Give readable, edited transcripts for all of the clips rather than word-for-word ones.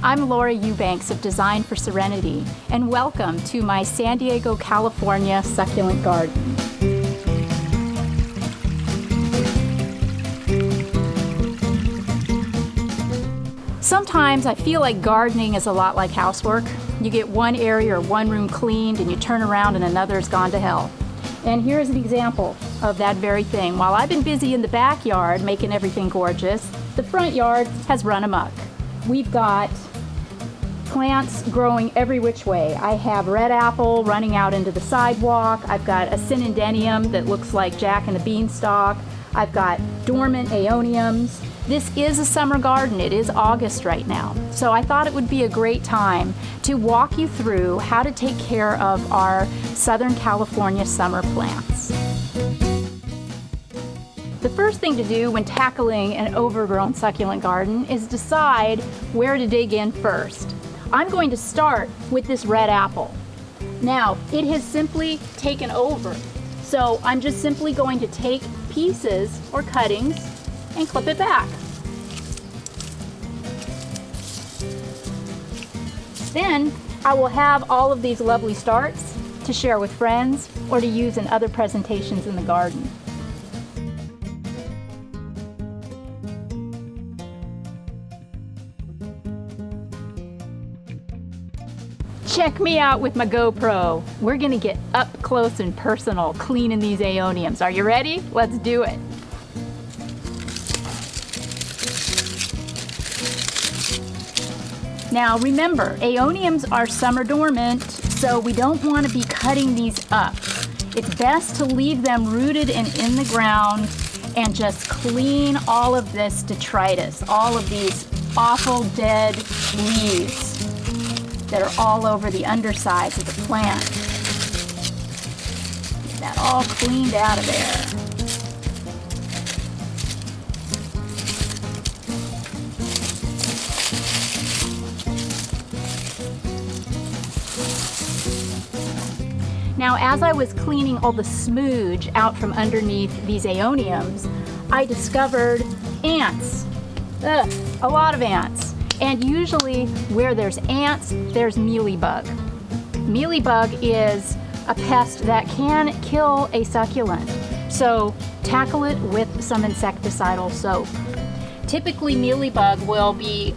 I'm Laura Eubanks of Design for Serenity, and welcome to my San Diego, California succulent garden. Sometimes I feel like gardening is a lot like housework. You get one area or one room cleaned and you turn around and another has gone to hell. And here's an example of that very thing. While I've been busy in the backyard making everything gorgeous, the front yard has run amok. We've got plants growing every which way. I have red apple running out into the sidewalk. I've got a synodenium that looks like Jack and the Beanstalk. I've got dormant aeoniums. This is a summer garden. It is August right now. So I thought it would be a great time to walk you through how to take care of our Southern California summer plants. The first thing to do when tackling an overgrown succulent garden is decide where to dig in first. I'm going to start with this red apple. Now, it has simply taken over. So I'm just simply going to take pieces or cuttings and clip it back. Then I will have all of these lovely starts to share with friends or to use in other presentations in the garden. Check me out with my GoPro. We're gonna get up close and personal cleaning these aeoniums. Are you ready? Let's do it. Now remember, aeoniums are summer dormant, so we don't want to be cutting these up. It's best to leave them rooted and in the ground and just clean all of this detritus, all of these awful dead leaves that are all over the undersides of the plant. Get that all cleaned out of there. Now, as I was cleaning all the smooge out from underneath these aeoniums, I discovered ants. Ugh, a lot of ants. And usually where there's ants, there's mealybug. Mealybug is a pest that can kill a succulent. So tackle it with some insecticidal soap. Typically mealybug will be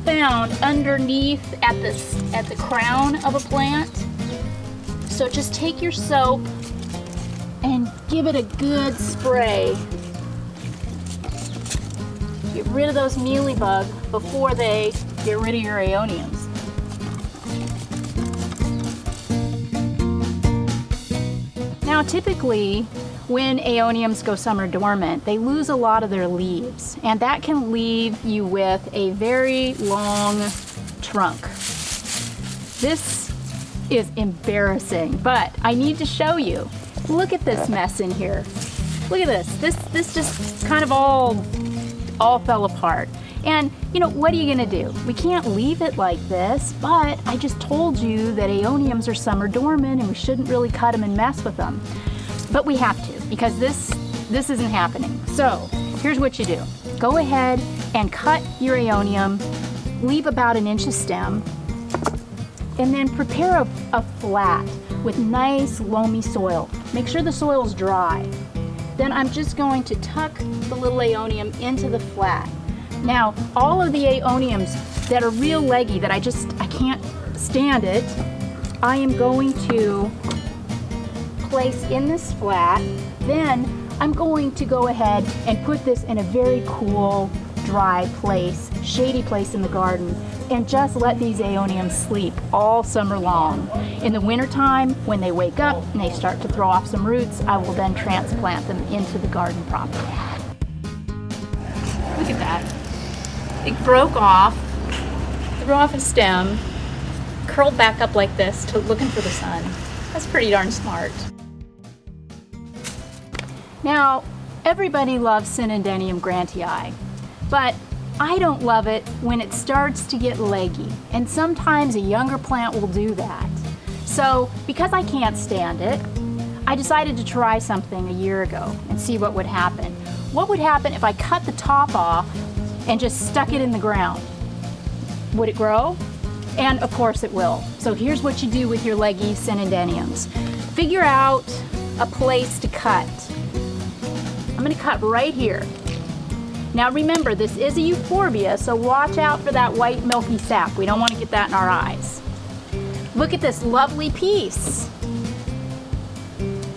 found underneath at the crown of a plant. So just take your soap and give it a good spray. Get rid of those mealybug before they get rid of your aeoniums. Now typically when aeoniums go summer dormant, they lose a lot of their leaves, and that can leave you with a very long trunk. This is embarrassing, but I need to show you. Look at this mess in here. Look at this. This just kind of all fell apart. And you know, what are you gonna do? We can't leave it like this, but I just told you that aeoniums are summer dormant and we shouldn't really cut them and mess with them. But we have to, because this isn't happening. So here's what you do. Go ahead and cut your aeonium, leave about 1 inch of stem, and then prepare a flat with nice loamy soil. Make sure the soil's dry. Then I'm just going to tuck the little aeonium into the flat. Now, all of the aeoniums that are real leggy, that I can't stand it, I am going to place in this flat. Then I'm going to go ahead and put this in a very cool, dry place, shady place in the garden, and just let these aeoniums sleep all summer long. In the wintertime, when they wake up and they start to throw off some roots, I will then transplant them into the garden proper. Look at that. It broke off, threw off a stem, curled back up like this to looking for the sun. That's pretty darn smart. Now, everybody loves Synodenium grantii, but I don't love it when it starts to get leggy, and sometimes a younger plant will do that. So, because I can't stand it, I decided to try something a year ago and see what would happen. What would happen if I cut the top off and just stuck it in the ground? Would it grow? And of course it will. So here's what you do with your leggy synandeniums. Figure out a place to cut. I'm going to cut right here. Now remember, this is a euphorbia, so watch out for that white milky sap. We don't want to get that in our eyes. Look at this lovely piece.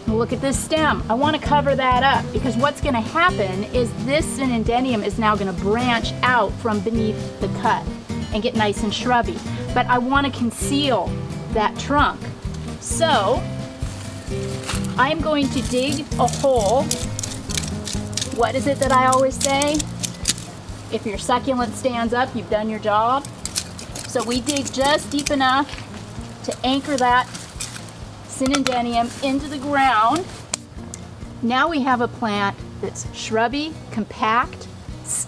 Look at this stem. I want to cover that up because what's going to happen is this synandenium is now going to branch out from beneath the cut and get nice and shrubby. But I want to conceal that trunk. So I'm going to dig a hole. What is it that I always say? If your succulent stands up, you've done your job. So we dig just deep enough to anchor that synandenium into the ground. Now we have a plant that's shrubby, compact,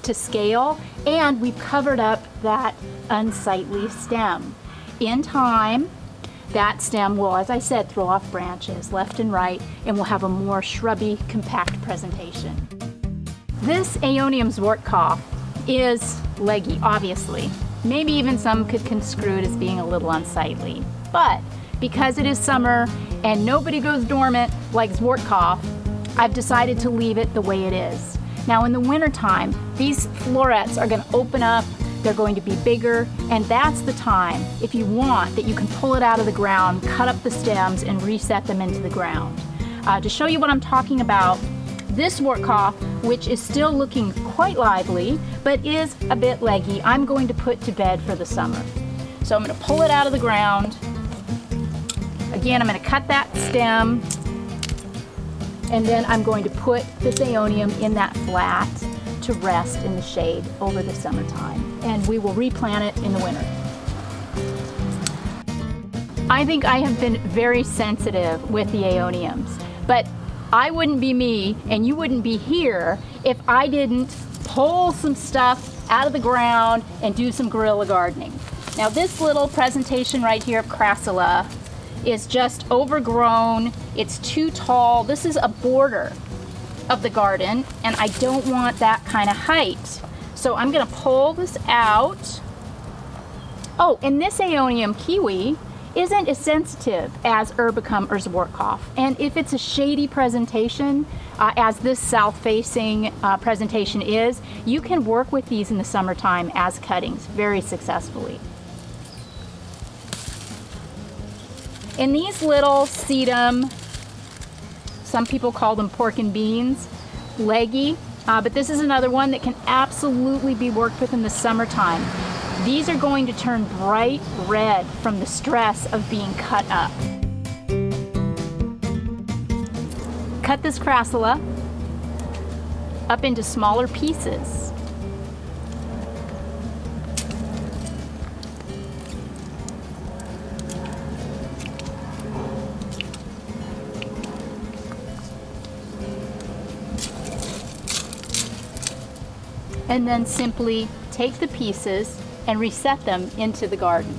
to scale, and we've covered up that unsightly stem. In time, that stem will, as I said, throw off branches left and right, and we'll have a more shrubby, compact presentation. This aeonium Zwartkopf is leggy, obviously. Maybe even some could construe it as being a little unsightly. But because it is summer and nobody goes dormant like Zwartkopf, I've decided to leave it the way it is. Now in the wintertime, these florets are going to open up, they're going to be bigger, and that's the time, if you want, that you can pull it out of the ground, cut up the stems, and reset them into the ground. To show you what I'm talking about, this Zwartkopf, which is still looking quite lively, but is a bit leggy, I'm going to put to bed for the summer. So I'm going to pull it out of the ground. Again, I'm going to cut that stem, and then I'm going to put this aeonium in that flat to rest in the shade over the summertime, and we will replant it in the winter. I think I have been very sensitive with the aeoniums, but I wouldn't be me and you wouldn't be here if I didn't pull some stuff out of the ground and do some guerrilla gardening. Now this little presentation right here of crassula is just overgrown. It's too tall. This is a border of the garden, and I don't want that kind of height. So I'm going to pull this out. Oh, and this aeonium kiwi isn't as sensitive as Urbicum or Zwartkopf. And if it's a shady presentation, as this south-facing presentation is, you can work with these in the summertime as cuttings very successfully. And these little sedum, some people call them pork and beans, leggy, but this is another one that can absolutely be worked with in the summertime. These are going to turn bright red from the stress of being cut up. Cut this crassula up into smaller pieces. And then simply take the pieces and reset them into the garden.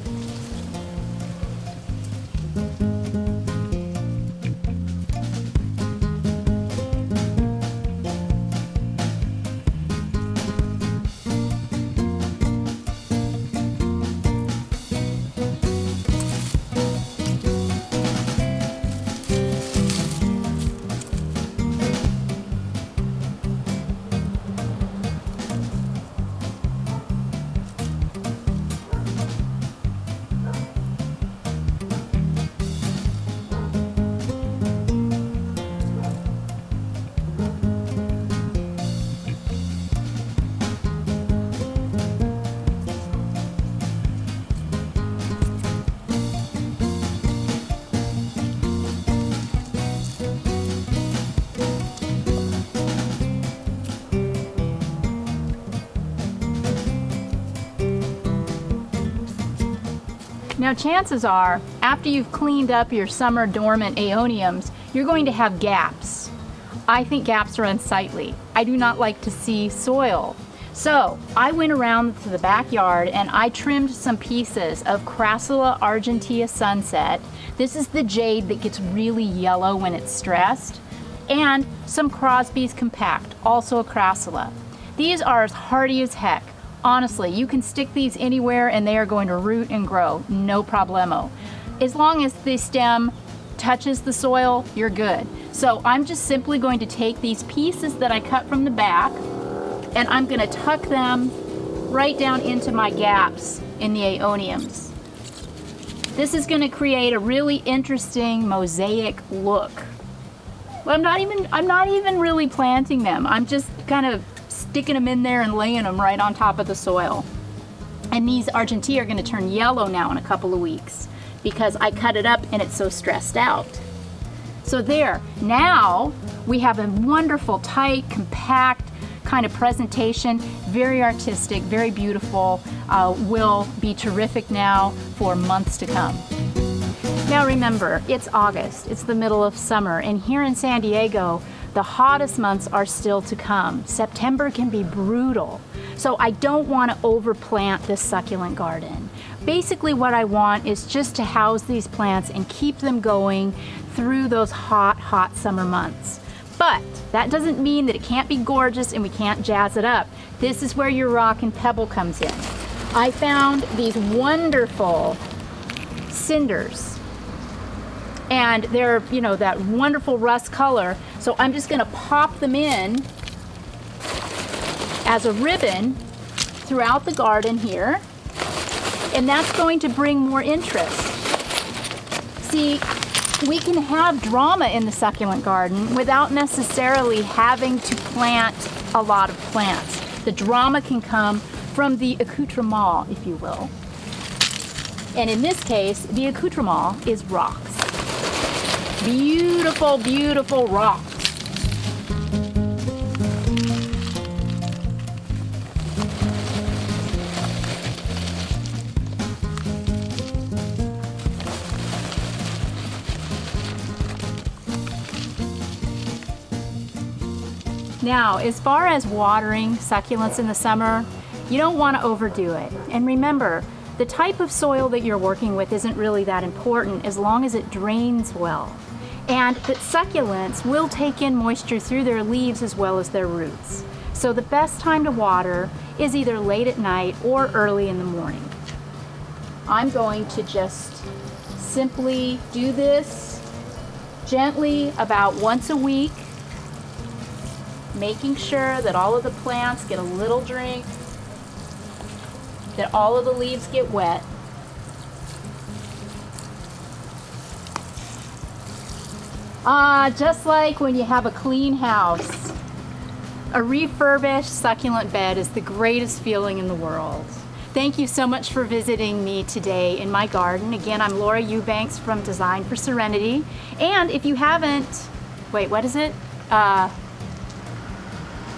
Now chances are, after you've cleaned up your summer dormant aeoniums, you're going to have gaps. I think gaps are unsightly. I do not like to see soil. So I went around to the backyard and I trimmed some pieces of Crassula argentea sunset. This is the jade that gets really yellow when it's stressed. And some Crosby's compact, also a Crassula. These are as hardy as heck. Honestly, you can stick these anywhere and they are going to root and grow, no problemo. As long as the stem touches the soil, you're good. So I'm just simply going to take these pieces that I cut from the back and I'm going to tuck them right down into my gaps in the aeoniums. This is going to create a really interesting mosaic look. I'm not even really planting them. I'm just kind of sticking them in there and laying them right on top of the soil. And these Argentea are going to turn yellow now in a couple of weeks because I cut it up and it's so stressed out. So there, now we have a wonderful, tight, compact kind of presentation, very artistic, very beautiful, will be terrific now for months to come. Now remember, it's August, it's the middle of summer, and here in San Diego, the hottest months are still to come. September can be brutal, so I don't want to overplant this succulent garden. Basically what I want is just to house these plants and keep them going through those hot, hot summer months. But that doesn't mean that it can't be gorgeous and we can't jazz it up. This is where your rock and pebble comes in. I found these wonderful cinders, and they're, you know, that wonderful rust color. So I'm just gonna pop them in as a ribbon throughout the garden here, and that's going to bring more interest. See, we can have drama in the succulent garden without necessarily having to plant a lot of plants. The drama can come from the accoutrement, if you will. And in this case, the accoutrement is rocks. Beautiful, beautiful rocks. Now, as far as watering succulents in the summer, you don't want to overdo it. And remember, the type of soil that you're working with isn't really that important as long as it drains well. And that succulents will take in moisture through their leaves as well as their roots. So the best time to water is either late at night or early in the morning. I'm going to just simply do this gently about once a week, making sure that all of the plants get a little drink, that all of the leaves get wet. Just like when you have a clean house, a refurbished succulent bed is the greatest feeling in the world. Thank you so much for visiting me today in my garden. Again, I'm Laura Eubanks from Design for Serenity. And if you haven't, wait, what is it?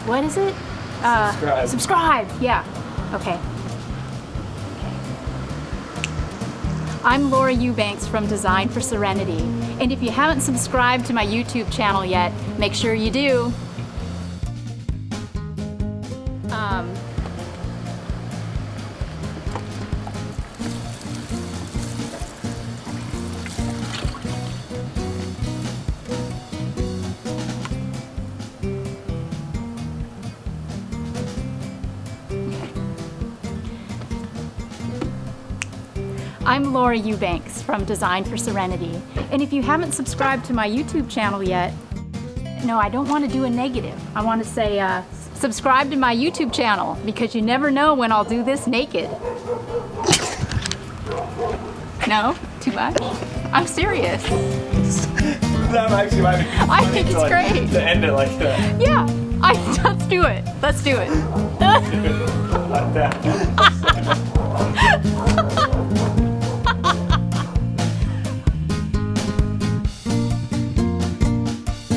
What is it? Subscribe. Subscribe, yeah. Okay. I'm Laura Eubanks from Design for Serenity. And if you haven't subscribed to my YouTube channel yet, make sure you do. I'm Laura Eubanks from Design for Serenity. And if you haven't subscribed to my YouTube channel yet, no, I don't want to do a negative. I want to say subscribe to my YouTube channel because you never know when I'll do this naked. No? Too much? I'm serious. That actually might be funny. I think it's great. To end it like that. Yeah, let's do it. Let's do it. Like that.